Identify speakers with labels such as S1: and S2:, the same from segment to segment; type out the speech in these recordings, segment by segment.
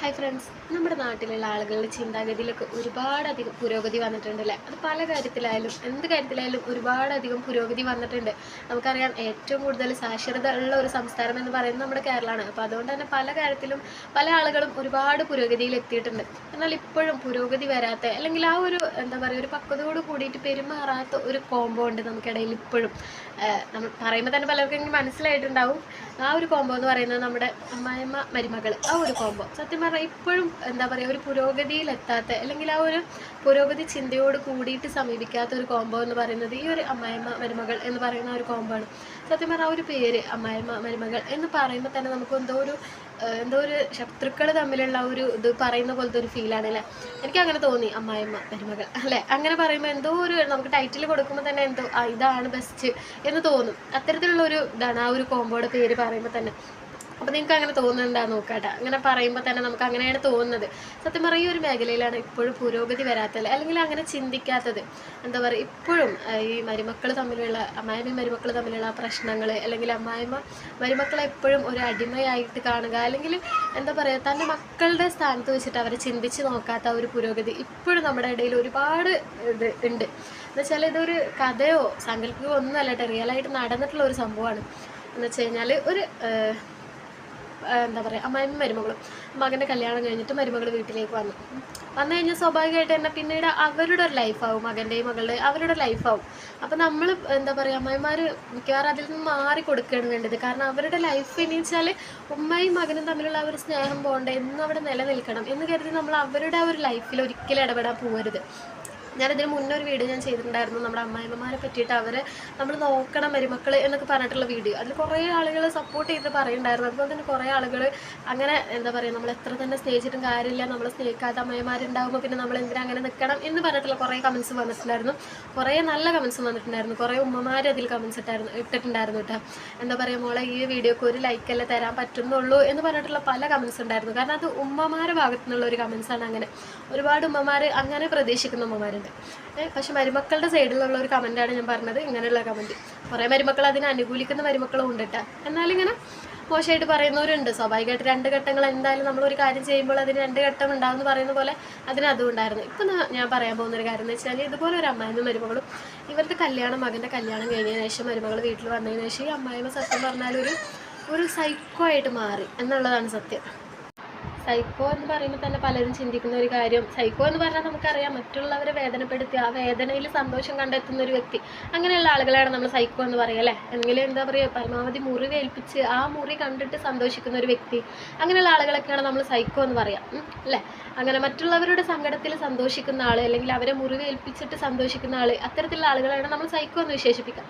S1: Hi friends, നമ്മുടെ നാട്ടിലുള്ള ആളുകളുടെ ചിന്താഗതിയിലൊക്കെ ഒരുപാടധികം പുരോഗതി വന്നിട്ടുണ്ടല്ലേ. അത് പല കാര്യത്തിലായാലും എന്ത് കാര്യത്തിലായാലും ഒരുപാടധികം പുരോഗതി വന്നിട്ടുണ്ട്. നമുക്കറിയാം, ഏറ്റവും കൂടുതൽ സാക്ഷരത ഉള്ള ഒരു സംസ്ഥാനം എന്ന് പറയുന്നത് നമ്മുടെ കേരളമാണ്. അപ്പോൾ അതുകൊണ്ട് തന്നെ പല കാര്യത്തിലും പല ആളുകളും ഒരുപാട് പുരോഗതിയിൽ എത്തിയിട്ടുണ്ട്. എന്നാൽ ഇപ്പോഴും പുരോഗതി വരാത്ത, അല്ലെങ്കിൽ ആ ഒരു എന്താ പറയുക, ഒരു പക്വതയോട് കൂടിയിട്ട് പെരുമാറാത്ത ഒരു കോംബോ ഉണ്ട് നമുക്കിടയിൽ ഇപ്പോഴും. നമ്മൾ പറയുമ്പോൾ തന്നെ പലർക്കും മനസ്സിലായിട്ടുണ്ടാവും. ആ ഒരു കോംബോ എന്ന് പറയുന്നത് നമ്മുടെ അമ്മായിയമ്മ മരുമകൾ, ആ ഒരു കോംബോ സത്യം പറഞ്ഞാൽ ഇപ്പോഴും എന്താ പറയുക, ഒരു പുരോഗതിയിലെത്താത്ത, അല്ലെങ്കിൽ ആ ഒരു പുരോഗതി ചിന്തയോട് കൂടിയിട്ട് സമീപിക്കാത്ത ഒരു കോംബോ എന്ന് പറയുന്നത് ഈ ഒരു അമ്മായിയമ്മ മരുമകൾ എന്ന് പറയുന്ന ഒരു കോംബോ ആണ്. സത്യം പറഞ്ഞാൽ ആ ഒരു പേര് അമ്മായിയമ്മ മരുമകൾ എന്ന് പറയുമ്പോൾ തന്നെ നമുക്ക് എന്തോ ഒരു ശത്രുക്കൾ തമ്മിലുള്ള ഒരു ഇത് പറയുന്ന പോലത്തെ ഒരു ഫീലാണ് അല്ലേ. എനിക്ക് അങ്ങനെ തോന്നി, അമ്മായിയമ്മ മരുമകൾ അല്ലേ. അങ്ങനെ പറയുമ്പോൾ എന്തോ ഒരു നമുക്ക് ടൈറ്റിൽ കൊടുക്കുമ്പോൾ തന്നെ എന്തോ ഇതാണ് ബെസ്റ്റ് എന്ന് തോന്നും. അത്തരത്തിലുള്ള ഒരു ഇതാണ് ആ ഒരു കോംബോയുടെ പേര് പറയുമ്പോൾ തന്നെ. അപ്പോൾ നിങ്ങൾക്ക് അങ്ങനെ തോന്നുന്നുണ്ടാന്ന് നോക്കാട്ടെ. അങ്ങനെ പറയുമ്പോൾ തന്നെ നമുക്ക് അങ്ങനെയാണ് തോന്നുന്നത്. സത്യം പറയുക, ഈ ഒരു മേഖലയിലാണ് ഇപ്പോഴും പുരോഗതി വരാത്തത്, അല്ലെങ്കിൽ അങ്ങനെ ചിന്തിക്കാത്തത്. എന്താ പറയുക, ഇപ്പോഴും ഈ മരുമക്കൾ തമ്മിലുള്ള, അമ്മായിമ്മ മരുമക്കൾ തമ്മിലുള്ള പ്രശ്നങ്ങൾ, അല്ലെങ്കിൽ അമ്മായിമ്മ മരുമക്കളെ എപ്പോഴും ഒരു അടിമയായിട്ട് കാണുക, അല്ലെങ്കിൽ എന്താ പറയുക, തൻ്റെ മക്കളുടെ സ്ഥാനത്ത് വെച്ചിട്ട് അവരെ ചിന്തിച്ച് നോക്കാത്ത ഒരു പുരോഗതി ഇപ്പോഴും നമ്മുടെ ഇടയിൽ ഒരുപാട് ഇത് ഉണ്ട്. എന്നുവെച്ചാൽ ഇതൊരു കഥയോ സങ്കല്പമോ ഒന്നുമല്ല കേട്ടോ, റിയലായിട്ട് നടന്നിട്ടുള്ള ഒരു സംഭവമാണ്. എന്ന് വെച്ച് കഴിഞ്ഞാൽ ഒരു എന്താ പറയുക, അമ്മായിമ്മ മരുമകളും മകൻ്റെ കല്യാണം കഴിഞ്ഞിട്ട് മരുമകൾ വീട്ടിലേക്ക് വന്നു കഴിഞ്ഞാൽ സ്വാഭാവികമായിട്ട് തന്നെ പിന്നീട് അവരുടെ ഒരു ലൈഫാവും, മകൻ്റെയും മകളുടെയും അവരുടെ ലൈഫാവും. അപ്പോൾ നമ്മൾ എന്താ പറയുക, അമ്മായിമാർ മിക്കവാറും അതിൽ നിന്ന് മാറി കൊടുക്കുകയാണ് വേണ്ടത്. കാരണം അവരുടെ ലൈഫ് എന്ന് വെച്ചാൽ ഉമ്മയും മകനും തമ്മിലുള്ള ആ ഒരു സ്നേഹം പോകണ്ടേ എന്ന് അവിടെ നിലനിൽക്കണം എന്ന് കരുതി നമ്മൾ അവരുടെ ആ ഒരു ലൈഫിൽ ഒരിക്കലും ഇടപെടാൻ പോകരുത്. ഞാനിതിന് മുന്നേ ഒരു വീഡിയോ ഞാൻ ചെയ്തിട്ടുണ്ടായിരുന്നു, നമ്മുടെ അമ്മായിമ്മമാരെ പറ്റിയിട്ട്. അവരെ നമ്മൾ നോക്കണം മരുമക്കൾ എന്നൊക്കെ പറഞ്ഞിട്ടുള്ള വീഡിയോ. അതിൽ കുറേ ആളുകൾ സപ്പോർട്ട് ചെയ്ത് പറയുന്നുണ്ടായിരുന്നു. അതുപോലെ തന്നെ കുറേ ആളുകൾ അങ്ങനെ എന്താ പറയുക, നമ്മൾ എത്ര തന്നെ സ്നേഹിച്ചിട്ടും കാര്യമില്ല, നമ്മളെ സ്നേഹിക്കാത്ത അമ്മായിമാരുണ്ടാകുമ്പോൾ പിന്നെ നമ്മൾ എന്തിനാ അങ്ങനെ നിൽക്കണം എന്ന് പറഞ്ഞിട്ടുള്ള കുറേ കമൻസ് വന്നിട്ടുണ്ടായിരുന്നു. കുറേ നല്ല കമൻസും വന്നിട്ടുണ്ടായിരുന്നു. കുറേ ഉമ്മമാർ അതിൽ കമൻസ് ഇട്ടിട്ടുണ്ടായിരുന്നു കേട്ടോ. എന്താ പറയുക, മോളെ ഈ വീഡിയോക്ക് ഒരു ലൈക്കല്ലേ തരാൻ പറ്റുന്നുള്ളൂ എന്ന് പറഞ്ഞിട്ടുള്ള പല കമൻസ് ഉണ്ടായിരുന്നു. കാരണം അത് ഉമ്മമാരുടെ ഭാഗത്തു നിന്നുള്ള ഒരു കമൻസാണ്. അങ്ങനെ ഒരുപാട് ഉമ്മമാർ അങ്ങനെ പ്രതീക്ഷിക്കുന്ന ഉമ്മമാരുണ്ട്. പക്ഷെ മരുമക്കളുടെ സൈഡിലുള്ള ഒരു കമൻറ്റാണ് ഞാൻ പറഞ്ഞത്, ഇങ്ങനെയുള്ള കമൻറ്റ്. കുറേ മരുമക്കൾ അതിനെ അനുകൂലിക്കുന്ന മരുമക്കളും ഉണ്ട് കേട്ടോ. എന്നാലിങ്ങനെ മോശമായിട്ട് പറയുന്നവരുണ്ട്. സ്വാഭാവികമായിട്ട് രണ്ട് ഘട്ടങ്ങൾ എന്തായാലും നമ്മളൊരു കാര്യം ചെയ്യുമ്പോൾ അതിന് രണ്ട് ഘട്ടം ഉണ്ടാകുമെന്ന് പറയുന്ന പോലെ അതും ഉണ്ടായിരുന്നു. ഇപ്പം ഞാൻ പറയാൻ പോകുന്നൊരു കാര്യം എന്ന് വെച്ചാൽ, ഇതുപോലെ ഒരു അമ്മായിമ്മ മരുമകളും ഇവരുടെ കല്യാണം, മകൻ്റെ കല്യാണം കഴിഞ്ഞതിന് ശേഷം മരുമകൾ വീട്ടിൽ വന്നതിന് ശേഷം ഈ അമ്മായിമ്മ സത്യം പറഞ്ഞാൽ ഒരു സൈക്കോ ആയിട്ട് മാറി എന്നുള്ളതാണ് സത്യം. സൈക്കോ എന്ന് പറയുമ്പോൾ തന്നെ പലരും ചിന്തിക്കുന്ന ഒരു കാര്യം, സൈക്കോ എന്ന് പറഞ്ഞാൽ നമുക്കറിയാം, മറ്റുള്ളവരെ വേദനപ്പെടുത്തി ആ വേദനയിൽ സന്തോഷം കണ്ടെത്തുന്ന ഒരു വ്യക്തി. അങ്ങനെയുള്ള ആളുകളെയാണ് നമ്മൾ സൈക്കോ എന്ന് പറയുക അല്ലേ. അല്ലെങ്കിൽ എന്താ പറയുക, പരമാവധി മുറിവേൽപ്പിച്ച് ആ മുറി കണ്ടിട്ട് സന്തോഷിക്കുന്ന ഒരു വ്യക്തി. അങ്ങനെയുള്ള ആളുകളൊക്കെയാണ് നമ്മൾ സൈക്കോ എന്ന് പറയാം അല്ലേ. അങ്ങനെ മറ്റുള്ളവരുടെ സങ്കടത്തിൽ സന്തോഷിക്കുന്ന ആൾ, അല്ലെങ്കിൽ അവരെ മുറിവേൽപ്പിച്ചിട്ട് സന്തോഷിക്കുന്ന ആൾ, അത്തരത്തിലുള്ള ആളുകളാണ് നമ്മൾ സൈക്കോ എന്ന് വിശേഷിപ്പിക്കുക.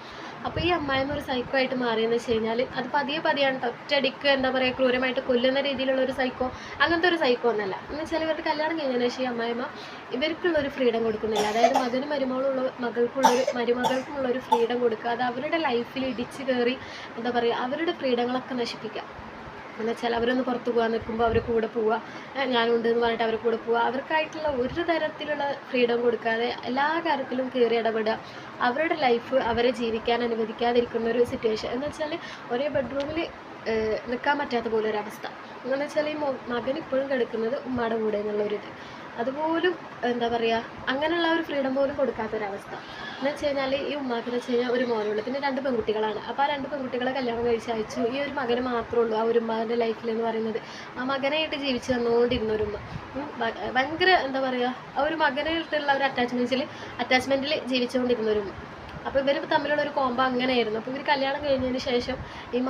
S1: അപ്പോൾ ഈ അമ്മായിമ്മ ഒരു സൈക്കോ ആയിട്ട് മാറിയെന്ന് വെച്ച് കഴിഞ്ഞാൽ അത് പതിയെയാണ്. ഒറ്റയടിക്ക് എന്താ പറയുക, ക്രൂരമായിട്ട് കൊല്ലുന്ന രീതിയിലുള്ള ഒരു സൈക്കോ, അങ്ങനത്തെ ഒരു സൈക്കോ ഒന്നല്ല. എന്ന് വെച്ചാൽ ഇവരുടെ കല്യാണം കഴിഞ്ഞതിന് ശേഷം ഈ അമ്മായിമ്മ ഇവർക്കുള്ളൊരു ഫ്രീഡം കൊടുക്കുന്നില്ല. അതായത് മകനും മരുമകൾക്കുമുള്ളൊരു ഫ്രീഡം കൊടുക്കുക. അത് അവരുടെ ലൈഫിൽ ഇടിച്ച് കയറി എന്താ പറയുക, അവരുടെ ഫ്രീഡങ്ങളൊക്കെ നശിപ്പിക്കുക. എന്ന് വെച്ചാൽ അവരൊന്ന് പുറത്ത് പോകാൻ നിൽക്കുമ്പോൾ അവർ കൂടെ പോവുക, ഞാനുണ്ട് എന്ന് പറഞ്ഞിട്ട് അവർ കൂടെ പോവുക. അവർക്കായിട്ടുള്ള ഒരു തരത്തിലുള്ള ഫ്രീഡം കൊടുക്കാതെ എല്ലാ കാര്യത്തിലും കയറി ഇടപെടുക. അവരുടെ ലൈഫ് അവരെ ജീവിക്കാൻ അനുവദിക്കാതിരിക്കുന്ന ഒരു സിറ്റുവേഷൻ. എന്ന് വെച്ചാൽ ഒരേ ബെഡ്റൂമിൽ നിൽക്കാൻ പറ്റാത്ത പോലെ ഒരവസ്ഥ. എന്ന് വെച്ചാൽ ഈ മകൻ ഇപ്പോഴും കിടക്കുന്നത് ഉമ്മയുടെ കൂടെ എന്നുള്ളൊരിത്, അതുപോലും എന്താ പറയുക, അങ്ങനെയുള്ള ഒരു ഫ്രീഡം പോലും കൊടുക്കാത്തൊരവസ്ഥ. എന്ന് വെച്ച് കഴിഞ്ഞാൽ ഈ ഉമ്മാക്കെന്ന് വെച്ച് കഴിഞ്ഞാൽ ഒരു മോനുള്ളൂ, പിന്നെ 2 പെൺകുട്ടികളാണ്. അപ്പോൾ ആ 2 പെൺകുട്ടികളെ കല്യാണം കഴിച്ച് അയച്ചു. ഈ ഒരു മകന് മാത്രമേ ഉള്ളൂ ആ ഒരു ഉമ്മാൻ്റെ ലൈഫിൽ എന്ന് പറയുന്നത്. ആ മകനായിട്ട് ജീവിച്ച് വന്നുകൊണ്ടിരുന്ന ഒരു ഉമ്മ, ഭയങ്കര എന്താ പറയുക, ആ ഒരു മകനായിട്ടുള്ള ഒരു അറ്റാച്ച്മെൻറ്റിൽ ജീവിച്ചുകൊണ്ടിരുന്ന ഒരു ഉമ്മ. അപ്പോൾ ഇവർ തമ്മിലുള്ള ഒരു കോംബോ അങ്ങനെയായിരുന്നു. അപ്പോൾ ഇവർ കല്യാണം കഴിഞ്ഞതിന് ശേഷം ഈ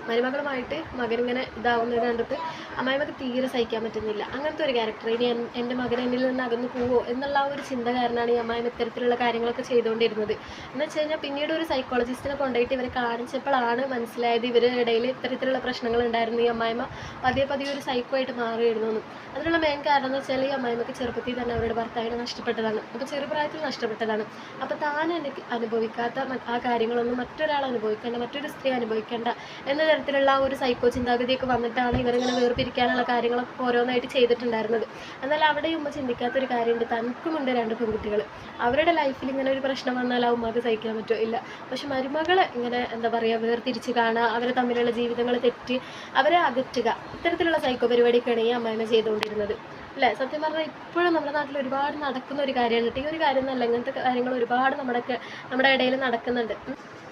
S1: മരുമകളുമായിട്ട് മകനിങ്ങനെ ഇതാവുന്നത് കണ്ടിട്ട് അമ്മായിമ്മക്ക് തീരെ സഹിക്കാൻ പറ്റുന്നില്ല. അങ്ങനത്തെ ഒരു ക്യാരക്ടർ, ഇനി എൻ്റെ മകൻ എന്നിൽ നിന്ന് അകന്നു പോവോ എന്നുള്ള ആ ഒരു ചിന്ത കാരണമാണ് ഈ അമ്മായിമ്മ ഇത്തരത്തിലുള്ള കാര്യങ്ങളൊക്കെ ചെയ്തുകൊണ്ടിരുന്നത്. എന്ന് വെച്ച് കഴിഞ്ഞാൽ പിന്നീട് ഒരു സൈക്കോളജിസ്റ്റിനെ കൊണ്ടുപോയിട്ട് ഇവരെ കാണിച്ചപ്പോഴാണ് മനസ്സിലായത് ഇവരുടെ ഇടയിൽ ഇത്തരത്തിലുള്ള പ്രശ്നങ്ങൾ ഉണ്ടായിരുന്നു. ഈ അമ്മായിമ്മ പതിയെ ഒരു സൈക്കോ ആയിട്ട് മാറിയിരുന്നു. അതിനുള്ള മെയിൻ കാരണം എന്ന് വെച്ചാൽ ഈ അമ്മായിമ്മക്ക് ചെറുപ്പത്തിൽ തന്നെ അവരുടെ ഭർത്താവിനെ നഷ്ടപ്പെട്ടതാണ്. അപ്പോൾ ചെറുപ്രായത്തിൽ നഷ്ടപ്പെട്ടതാണ്. അപ്പോൾ താൻ അനുഭവിക്കാത്ത ആ കാര്യങ്ങളൊന്നും മറ്റൊരാൾ അനുഭവിക്കേണ്ട, മറ്റൊരു സ്ത്രീ അനുഭവിക്കേണ്ട എന്ന തരത്തിലുള്ള ആ ഒരു സൈക്കോ ചിന്താഗതിയൊക്കെ വന്നിട്ടാണ് ഇവരിങ്ങനെ വേർപിരിക്കാനുള്ള കാര്യങ്ങളൊക്കെ ഓരോന്നായിട്ട് ചെയ്തിട്ടുണ്ടായിരുന്നത്. എന്നാൽ അവിടെ ഉമ്മ ചിന്തിക്കാത്തൊരു കാര്യമുണ്ട്, തനിക്കുമുണ്ട് 2 പെൺകുട്ടികൾ. അവരുടെ ലൈഫിൽ ഇങ്ങനെ ഒരു പ്രശ്നം വന്നാൽ ആ ഉമ്മക്ക് സഹിക്കാൻ പറ്റുമോ? ഇല്ല. പക്ഷെ മരുമകളെ ഇങ്ങനെ എന്താ പറയുക വേർതിരിച്ച് കാണുക, അവർ തമ്മിലുള്ള ജീവിതങ്ങൾ തെറ്റി അവരെ അകറ്റുക, ഇത്തരത്തിലുള്ള സൈക്കോ പരിപാടിയൊക്കെയാണ് ഈ അമ്മായിമ്മ ചെയ്തുകൊണ്ടിരുന്നത് അല്ലേ? സത്യം പറഞ്ഞാൽ ഇപ്പോഴും നമ്മുടെ നാട്ടിൽ ഒരുപാട് നടക്കുന്ന ഒരു കാര്യമാണ് കേട്ടോ. ഈ ഒരു കാര്യം എന്നല്ല, ഇങ്ങനത്തെ കാര്യങ്ങൾ ഒരുപാട് നമ്മുടെ ഇടയിൽ നടക്കുന്നുണ്ട്.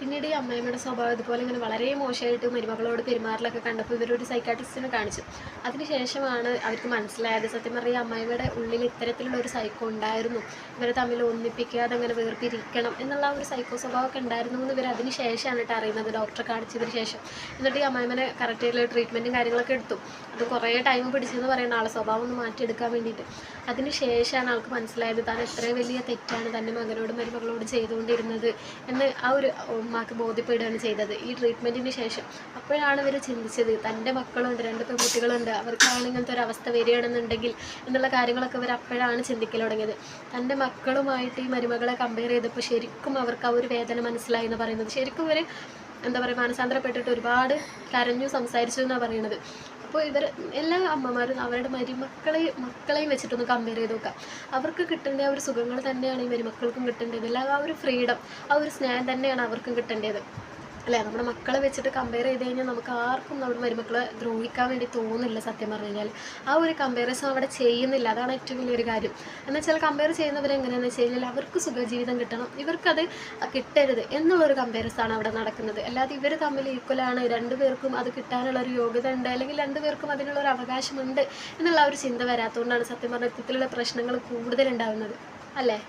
S1: പിന്നീട് ഈ അമ്മായിമ്മയുടെ സ്വഭാവം ഇതുപോലെ ഇങ്ങനെ വളരെ മോശമായിട്ട് മരുമകളോട് പെരുമാറലൊക്കെ കണ്ടപ്പോൾ ഇവരൊരു സൈക്കാട്രിസ്റ്റിനെ കാണിച്ചു. അതിനുശേഷമാണ് അവർക്ക് മനസ്സിലായത് സത്യം പറഞ്ഞാൽ ഈ അമ്മായിമ്മയുടെ ഉള്ളിൽ ഇത്തരത്തിലുള്ള ഒരു സൈക്കോ ഉണ്ടായിരുന്നു, ഇവരെ തമ്മിൽ ഒന്നിപ്പിക്കാതെ അങ്ങനെ വേർപിരിക്കണം എന്നുള്ള ഒരു സൈക്കോ സ്വഭാവമൊക്കെ ഉണ്ടായിരുന്നു എന്ന് ഇവർ അതിന് ശേഷമാണ് കേട്ടോ അറിയുന്നത്, ഡോക്ടറെ കാണിച്ചതിന് ശേഷം. എന്നിട്ട് ഈ അമ്മായിമ്മനെ കറക്റ്റായിട്ടുള്ള ട്രീറ്റ്മെൻറ്റും കാര്യങ്ങളൊക്കെ എടുത്തു. അത് കുറേ ടൈം പിടിച്ചെന്ന് പറയുന്ന ആളെ സ്വഭാവം ഒന്ന് മാറ്റിയെടുക്കാൻ വേണ്ടിയിട്ട്. അതിന് ശേഷമാണ് ആൾക്ക് മനസ്സിലായത് താൻ എത്രയും വലിയ തെറ്റാണ് തൻ്റെ മകനോടും മരുമകളോട് ചെയ്തുകൊണ്ടിരുന്നത് എന്ന് ആ ഒരു ഉമ്മാക്ക് ബോധ്യപ്പെടുകയാണ് ചെയ്തത് ഈ ട്രീറ്റ്മെൻറ്റിന് ശേഷം. അപ്പോഴാണ് ഇവർ ചിന്തിച്ചത് തൻ്റെ മക്കളുണ്ട്, 2 പെൺകുട്ടികളുണ്ട്, അവർക്കാണ് ഇങ്ങനത്തെ ഒരു അവസ്ഥ വരികയാണെന്നുണ്ടെങ്കിൽ എന്നുള്ള കാര്യങ്ങളൊക്കെ ഇവർ അപ്പോഴാണ് ചിന്തിക്കൽ തുടങ്ങിയത്. തൻ്റെ മക്കളുമായിട്ട് ഈ മരുമകളെ കമ്പയർ ചെയ്തപ്പോൾ ശരിക്കും അവർക്ക് ആ ഒരു വേദന മനസ്സിലായി എന്ന് പറയുന്നത്. ശരിക്കും ഇവർ എന്താ പറയുക മാനസാന്തരപ്പെട്ടിട്ട് ഒരുപാട് കരഞ്ഞു സംസാരിച്ചു എന്നാണ് പറയുന്നത്. അപ്പോൾ ഇവർ എല്ലാ അമ്മമാരും അവരുടെ മക്കളെയും വെച്ചിട്ടൊന്ന് കമ്പയർ ചെയ്ത് നോക്കാം. അവർക്ക് കിട്ടേണ്ട ആ ഒരു സുഖങ്ങൾ തന്നെയാണ് ഈ മരുമക്കൾക്കും കിട്ടേണ്ടത്, അല്ല ആ ഒരു ഫ്രീഡം, ആ ഒരു സ്നേഹം തന്നെയാണ് അവർക്കും കിട്ടേണ്ടത് അല്ലേ? നമ്മുടെ മക്കളെ വെച്ചിട്ട് കമ്പയർ ചെയ്ത് കഴിഞ്ഞാൽ നമുക്ക് ആർക്കും നമ്മുടെ മരുമക്കളെ ദ്രോഹിക്കാൻ വേണ്ടി തോന്നില്ല. സത്യം പറഞ്ഞു കഴിഞ്ഞാൽ ആ ഒരു കമ്പയറിസം അവിടെ ചെയ്യുന്നില്ല, അതാണ് ഏറ്റവും വലിയൊരു കാര്യം. എന്ന് വെച്ചാൽ കമ്പയർ ചെയ്യുന്നവരെങ്ങനെയാണെന്ന് വെച്ച് കഴിഞ്ഞാൽ അവർക്ക് സുഖജീവിതം കിട്ടണം, ഇവർക്കത് കിട്ടരുത് എന്നുള്ളൊരു കമ്പയറിസാണ് അവിടെ നടക്കുന്നത്. അല്ലാതെ ഇവർ തമ്മിൽ ഈക്വലാണ്, 2 പേർക്കും അത് കിട്ടാനുള്ളൊരു യോഗ്യത ഉണ്ട്, അല്ലെങ്കിൽ 2 പേർക്കും അതിനുള്ളൊരു അവകാശമുണ്ട് എന്നുള്ള ഒരു ചിന്ത വരാത്തതുകൊണ്ടാണ് സത്യം പറഞ്ഞ ഇത്തരത്തിലുള്ള പ്രശ്നങ്ങൾ കൂടുതലുണ്ടാകുന്നത് അല്ലേ?